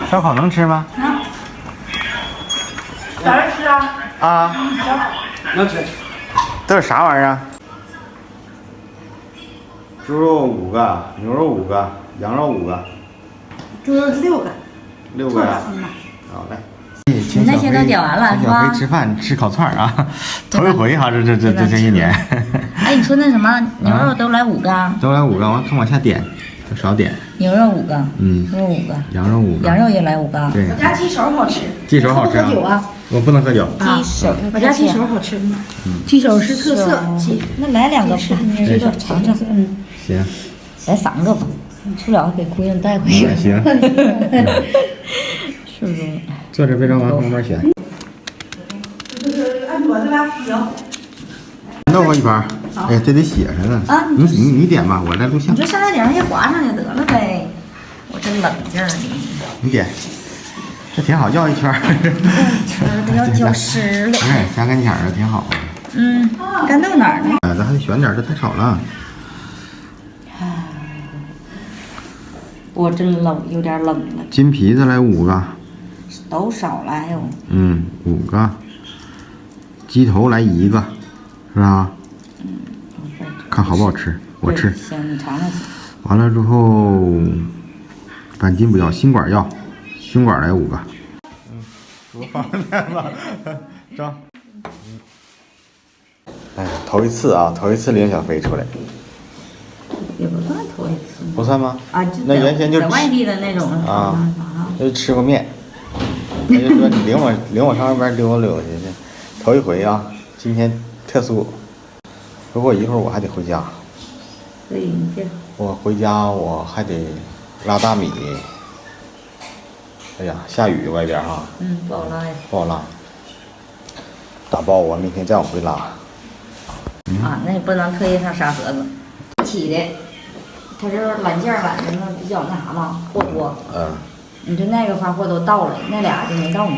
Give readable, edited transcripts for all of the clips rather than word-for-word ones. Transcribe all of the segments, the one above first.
烧烤能吃吗？早上吃啊？啊，能吃。都是啥玩意儿啊？猪肉5个，牛肉5个，羊肉5个，猪肉6个6个呀。好嘞。你那些都点完了是吧？请小飞吃饭吃烤串啊，头一回哈，这一年。哎，你说那什么牛肉都来5个？都来5个，我看往下点，少点。牛肉5个，嗯，牛肉5个，羊肉5个，羊肉也来5个。对，我家鸡手好吃，鸡手好吃喝酒啊？我不能喝酒。鸡手，我家鸡手好吃，鸡手是特色鸡。那来2个吧，你这个尝尝。行，来3个吧，吃不了给姑娘带回去。行，是不是？坐着别着忙，慢慢选。按桌子吧，行。弄我一盘，哎，这得写上了。啊，你点吧，我来录像你。这上来顶上也划上就得了呗。我这冷劲儿你。你点，这挺好，要一圈儿。都要浇湿了。哎，加干点的挺好。嗯，干豆哪儿呢？咱还得选点，这太少了。我真冷，有点冷了。金皮子来5个。都少来哟。 5个。鸡头来1个，是吧？看好不好吃，我吃。行，你尝尝去。完了之后，板筋不要，心管要，心管来5个。多方便吧，张。哎，头一次啊，头一次领小飞出来。也不算头一次。不算吗？啊，那原先就在外地的那种啊，就吃过面。他就说你领我上外边溜达溜达去，头一回啊，今天特殊。不过一会儿我还得回家。所以你这。我回家我还得拉大米。哎呀，下雨外边哈。不好拉呀。不好拉。打包我明天再往回拉。啊，那你不能特意上沙盒子。起的，它这软件版的那比较那啥嘛，货多。你这那个发货都到了，那俩就没到呢。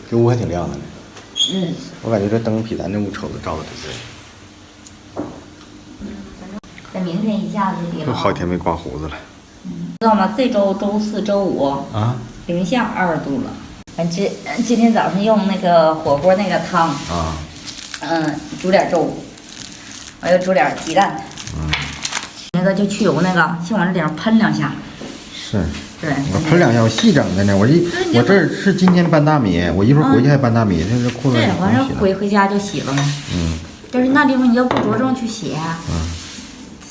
这屋还挺亮的呢。我感觉这灯比咱这屋瞅着照的得多。这明天一下子就低了。好几天没刮胡子了。知道吗？这周周4、周5啊，零下20度了。今天早上用那个火锅那个汤啊，煮点粥，我又煮点鸡蛋。那个就去油那个，先往这顶上喷2下。是。对。我喷2下，我细整的呢。我这儿是今天搬大米，我一会儿回去还搬大米，这是裤子。对，完事回家就洗了嘛。但是那地方你要不着重去洗，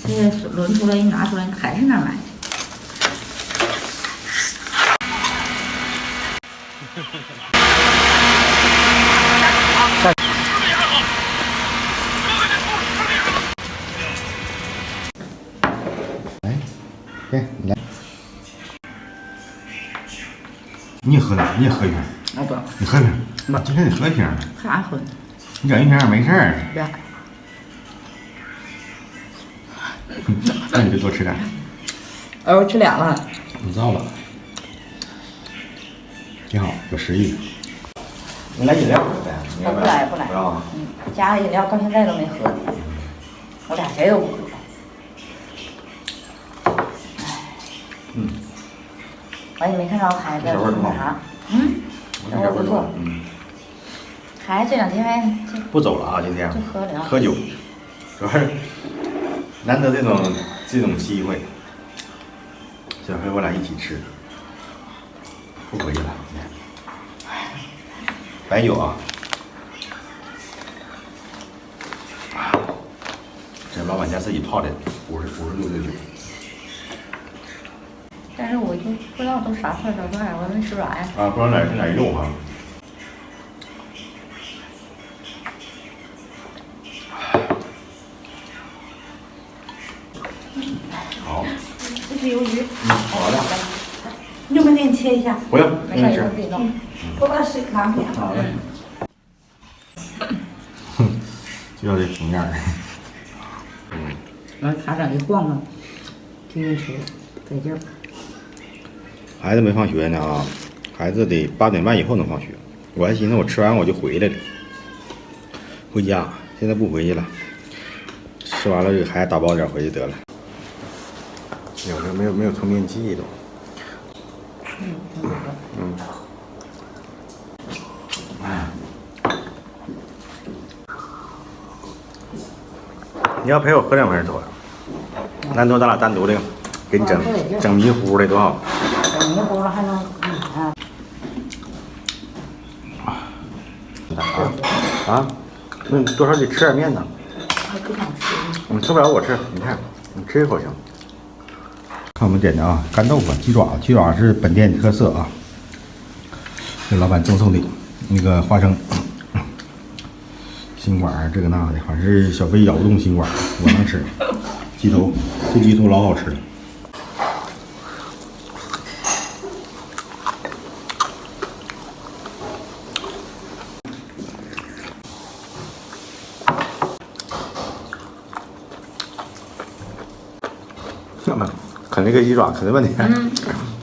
这轮出来一拿出来，还是那玩意儿。来，你来。你也喝点，你也喝一瓶。我不。你喝一瓶。妈，今天得喝一瓶。喝啥喝？你整一瓶没事儿。别。那你就多吃点。我吃2了。你造了。挺好，有食欲。你来饮料不来？不来。不要。加饮料到现在都没喝。我俩谁都不喝。我也没看着孩子那啥，这味儿不错。孩子这2天不走了啊，今天就喝酒，主要是难得这种机会，小黑我俩一起吃，不回去了。白酒啊，这老板家自己泡的50度的酒。但是我就不知道都啥菜，我还没吃完呀。不知道哪是哪肉哈。好。这是鱿鱼。好的。要不给你切一下？不用，没事，自己弄。我把水拿过来。好嘞。就要这平面儿。完卡整一晃啊，挺吃，得劲儿。孩子没放学呢啊，孩子得8点半以后能放学。我还寻思我吃完我就回来了，回家。现在不回去了，吃完了给孩子打包点回去得了。有的没有充电器都。你要陪我喝2瓶多，咱俩单独的，给你整迷糊的多好。整迷糊了还能那你多少得吃点面呢？还不想吃。你吃不了我吃，你看，你吃一口行。看我们点的啊，干豆腐、鸡爪是本店特色啊，这老板赠送的，那个花生。心管这个那的，反正是小飞咬不动心管，我能吃。鸡头，这鸡头老好吃了。啃那个鸡爪啃的问题，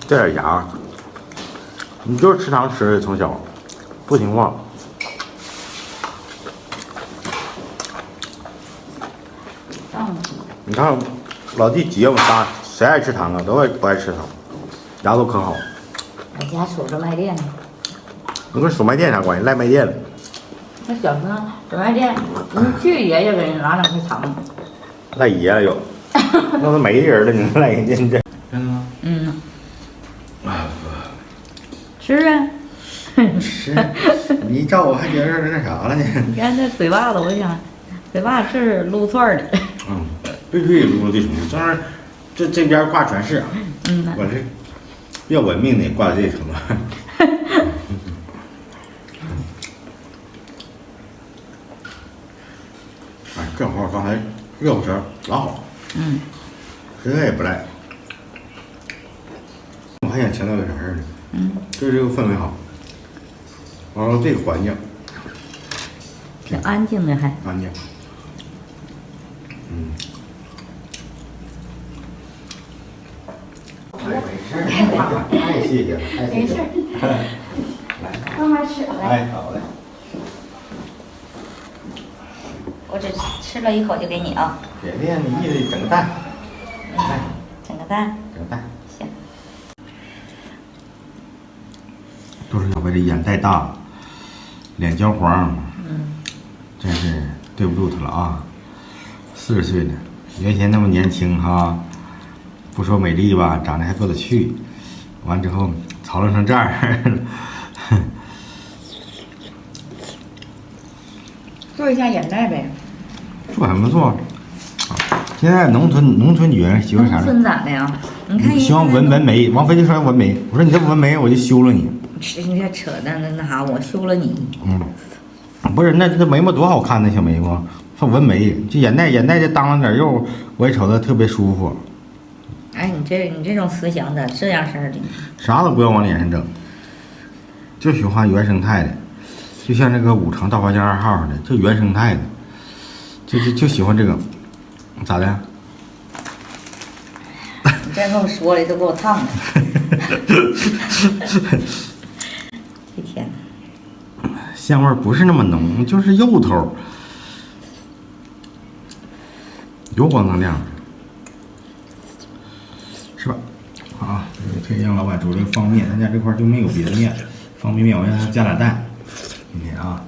这点牙，你就是吃糖吃的，从小不听话。你看，老弟姐我们仨谁爱吃糖啊？都不爱吃糖，牙都可好。我家守着卖店呢。你跟守卖店啥关系？赖卖店了。那小时候守卖店，你去爷爷给人拿2块糖。赖爷了又，那都没人了，你赖人家这。真的吗？吃啊。吃，你一照我还觉得那啥了呢。你看这嘴巴子，我想，嘴巴是撸串的。必须得撸这种，这边挂全是。我是比较文明的，挂到这程度。哎，正好刚才热乎钱老好。实在也不赖。我还想强调个啥事儿呢？就是这个氛围好，然后这个环境挺安静的，还安静。太谢谢了，没事。慢慢吃，来。好嘞。我只吃了一口就给你啊。别的你意思整个蛋。整个蛋。整个蛋。行。都是小贝这眼袋大，脸焦黄。真是对不住他了啊！40岁了，原先那么年轻哈，不说美丽吧，长得还过得去。完之后操弄成这样。做一下眼袋呗。做什么做？现在农村女人喜欢啥？农村咋的呀？你看希望纹眉，王菲就说纹眉，我说你这纹眉我就休了你。你这扯的那啥，我休了你。不是，那眉毛多好看，那小眉毛，还纹眉，这眼袋这当了点肉，我也瞅着特别舒服。哎，你这种思想咋这样式儿的？啥都不要往脸上整，就喜欢原生态的，就像那个5城大花街2号的，就原生态的，就喜欢这个，咋的？你这跟我说的都给我烫的。这天。香味不是那么浓，就是柚头，油光锃亮，是吧？啊，可以让老板煮这个方便面，咱家这块就没有别的面，方便面我让他加俩蛋。今天啊，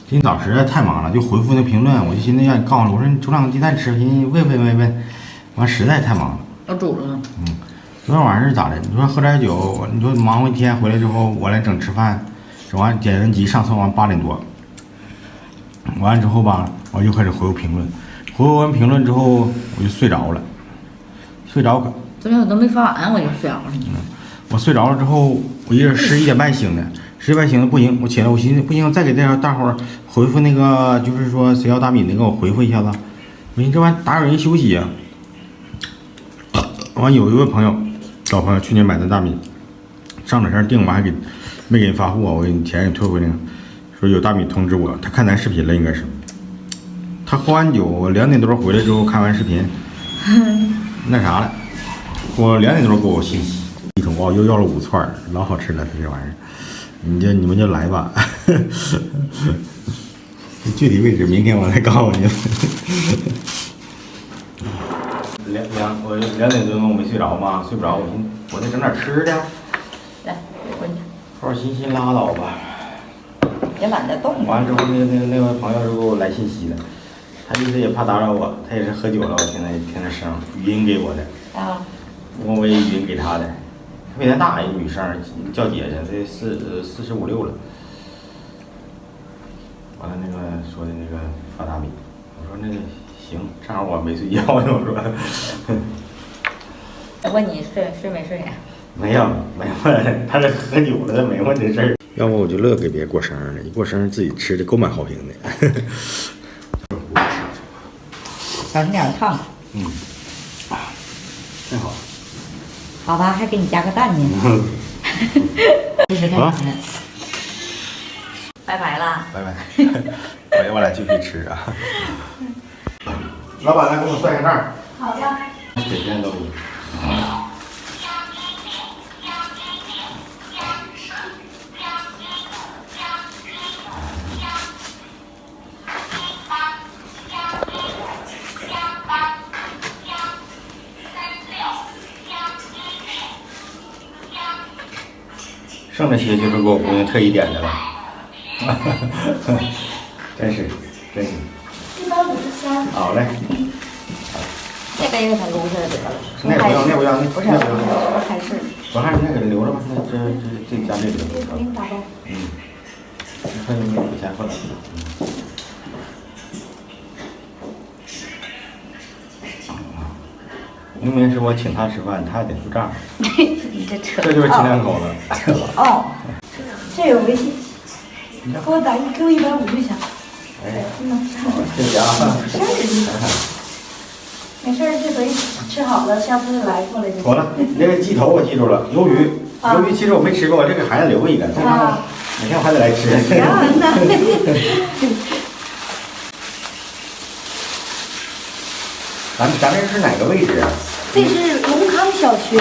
今天早实在太忙了，就回复那评论，我就寻思让你告诉我说你煮2个鸡蛋吃，寻思问，完实在太忙了。我煮了。昨天晚上是咋的？你说喝点酒，你说忙活一天回来之后，我来整吃饭，整完点完集上厕完8点多，完了之后吧，我就开始回复评论，回复完评论之后我就睡着了，睡着可。昨天我都没发完，我就睡着了。我睡着了之后，我一人11点半醒的，11点半醒的不行，我起来我寻思不行，再给大伙儿回复那个，就是说谁要大米那个我回复一下子，我寻思这玩意打扰人休息呀。完有一位朋友。老朋友去年买的大米，上哪上订完还没给人发货，我给你钱给退回来了。说有大米通知我，他看咱视频了应该是。他喝完酒，我2点多回来之后看完视频，那啥了，我2点多给我信息，一桶又要了5串，老好吃了，这玩意儿，你们就来吧。具体位置明天我再告诉你。我2点多钟我没睡着嘛，睡不着，我得整点吃的。来，滚去。后来寻思拉倒吧。也懒得动。完了之后，那位朋友就给我来信息了，他意思也怕打扰我，他也是喝酒了，我听他声，语音给我的。啊。我也语音给他的，他比他大一个女生，叫姐姐，这45、6了。完了那个说的那个发大米，我说那个行，正好我没睡觉呢，我说。我问你睡没睡？没有，他这喝酒了，他没问这事儿。要不我就乐给别人过生日了，一过生日自己吃的够满好评的。小心点烫。真好。好吧，还给你加个蛋呢。这是干啥呢？拜拜了。拜拜。我俩继续吃啊。老板来给我算一下账。好的。每天都有。剩那些就是给我姑娘特意点的了，真是。153。好嘞。那杯子它撸下来得了。那不用，那不要，不是，我开始。我还是那个留着吧，那这加这个。给你打包。快点付钱过来。明明是我请他吃饭，他还得付账。你这扯。这就是亲两口子。哦。这有微信，给我150就行。哎，好，谢谢啊。没事儿，这回吃好了，下次来过来就行。完了，那个鸡头我记住了，鱿鱼，鱿鱼其实我没吃过，我这个孩子留一个，哪天我还得来吃。咱这是哪个位置啊？这是龙康小区。